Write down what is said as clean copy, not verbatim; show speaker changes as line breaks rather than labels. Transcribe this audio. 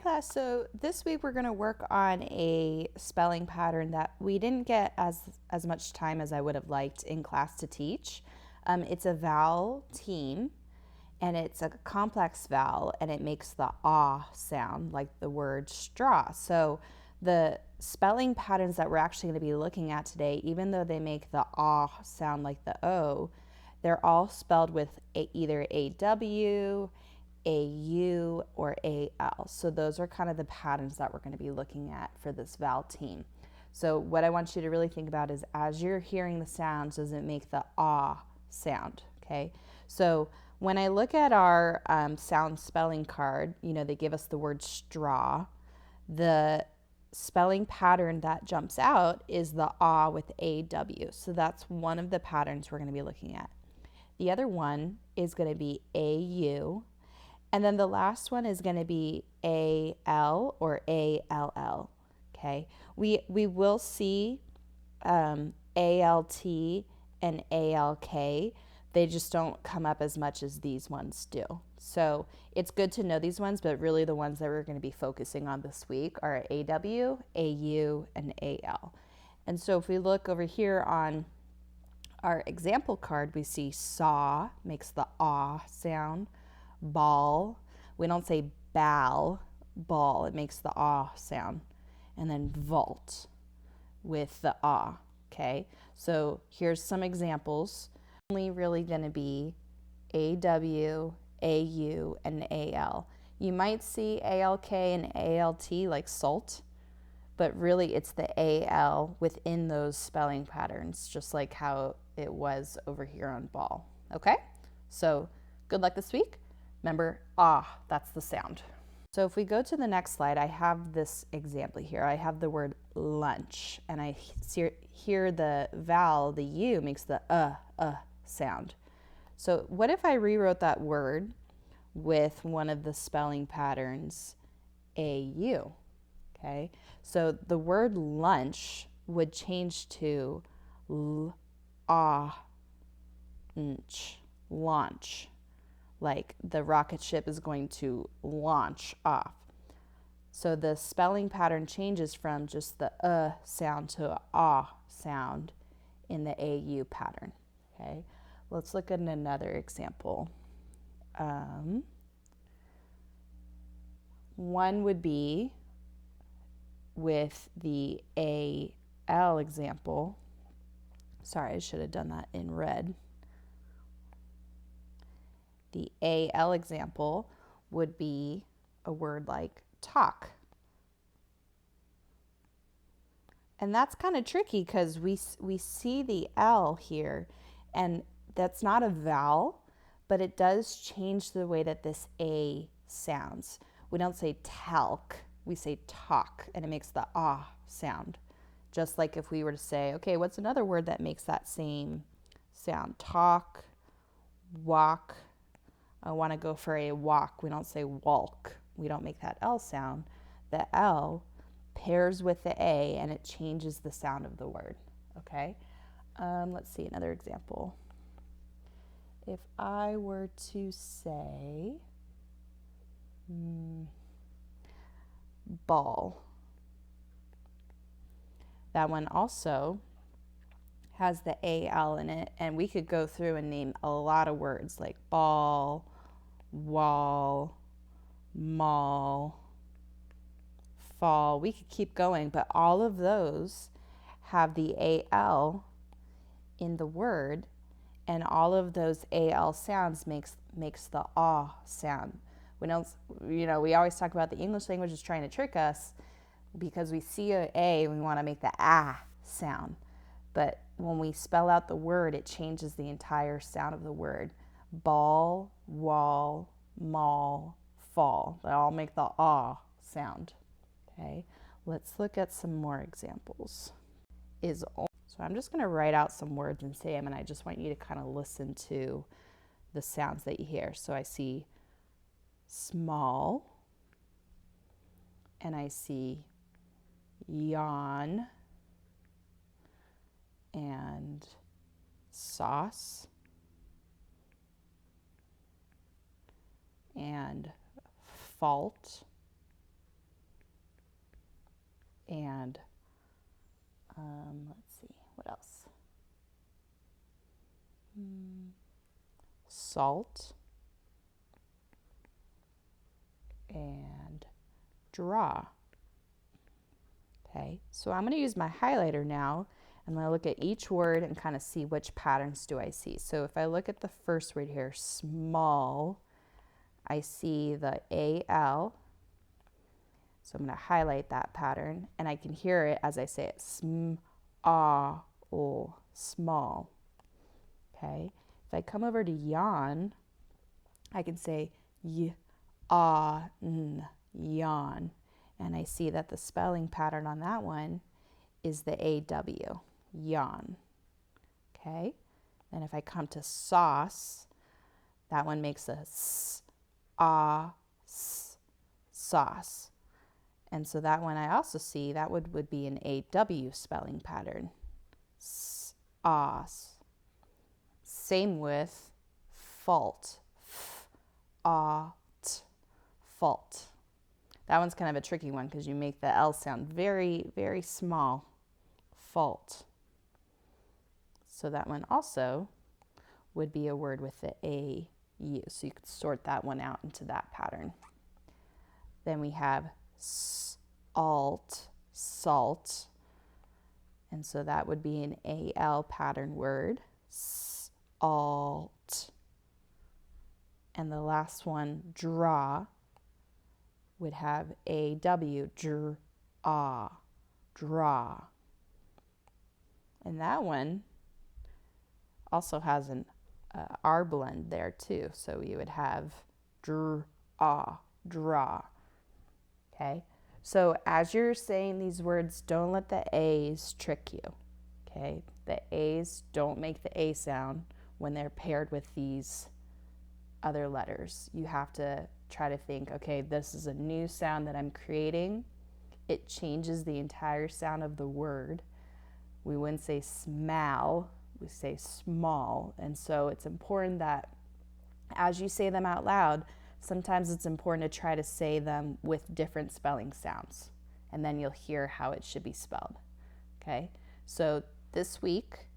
class, so this week we're going to work on a spelling pattern that we didn't get as much time as I would have liked in class to teach. It's a vowel team, and it's a complex vowel, and it makes the ah sound, like the word straw. So the spelling patterns that we're actually going to be looking at today, even though they make the ah sound like the O, they're all spelled with either AW, AU, or AL. So those are kind of the patterns that we're going to be looking at for this vowel team. So what I want you to really think about is, as you're hearing the sounds, does it make the ah sound? Okay. So when I look at our sound spelling card, they give us the word straw. The spelling pattern that jumps out is the ah with AW. So that's one of the patterns we're going to be looking at. The other one is going to be AU. And then the last one is going to be AL or ALL. Okay. We will see ALT and ALK. They just don't come up as much as these ones do. So it's good to know these ones, but really the ones that we're going to be focusing on this week are AW, AU, and AL. And so if we look over here on our example card, we see saw makes the ah sound. Ball, we don't say ball, ball, it makes the ah sound. And then vault with the ah. Okay, so here's some examples. Only really going to be AW, AU, and AL. You might see ALK and ALT like salt, but really it's the AL within those spelling patterns, just like how it was over here on ball. Okay, so good luck this week. Remember, ah, that's the sound. So if we go to the next slide, I have this example here. I have the word lunch, and I hear the vowel, the U, makes the sound. So what if I rewrote that word with one of the spelling patterns, AU? Okay, so the word lunch would change to launch. Like the rocket ship is going to launch off. So the spelling pattern changes from just the sound to a ah sound in the AU pattern. Okay, let's look at another example. One would be with the AL example. Sorry, I should have done that in red. The AL example would be a word like talk. And that's kind of tricky because we see the L here, and that's not a vowel, but it does change the way that this A sounds. We don't say talc, we say talk, and it makes the ah sound. Just like if we were to say, okay, what's another word that makes that same sound? Talk, walk. I want to go for a walk. We don't say walk. We don't make that L sound. The L pairs with the A, and it changes the sound of the word. Okay? Let's see another example. If I were to say ball, that one also has the AL in it, and we could go through and name a lot of words like ball, wall, mall, fall. We could keep going, but all of those have the AL in the word, and all of those AL sounds makes the ah sound. We don't, we always talk about the English language is trying to trick us because we see an A and we want to make the ah sound. But when we spell out the word, it changes the entire sound of the word. Ball, wall, mall, fall. They all make the ah sound. Okay, let's look at some more examples. So I'm just going to write out some words and say them, and I just want you to kind of listen to the sounds that you hear. So I see small, and I see yawn, and sauce, and fault, and let's see, what else? Salt and draw. Okay, so I'm going to use my highlighter now. I'm going to look at each word and kind of see which patterns do I see. So if I look at the first word here, small, I see the AL. So I'm going to highlight that pattern, and I can hear it as I say it, o, small. Okay, if I come over to yawn, I can say y-a-n, yawn. And I see that the spelling pattern on that one is the AW, yawn. Okay, then if I come to sauce, that one makes a s, sauce. And so that one I also see, that would be an AW spelling pattern, sauce. Same with fault, fault. That one's kind of a tricky one because you make the L sound very, very small, fault. So that one also would be a word with the AU. So you could sort that one out into that pattern. Then we have salt, salt. And so that would be an AL pattern word, salt. And the last one, draw, would have AW, draw. And that one also has an R blend there too. So you would have draw. Okay, so as you're saying these words, don't let the A's trick you. Okay, the A's don't make the A sound when they're paired with these other letters. You have to try to think, okay, this is a new sound that I'm creating. It changes the entire sound of the word. We wouldn't say smell, we say small. And so it's important that as you say them out loud, sometimes it's important to try to say them with different spelling sounds, and then you'll hear how it should be spelled. Okay, so this week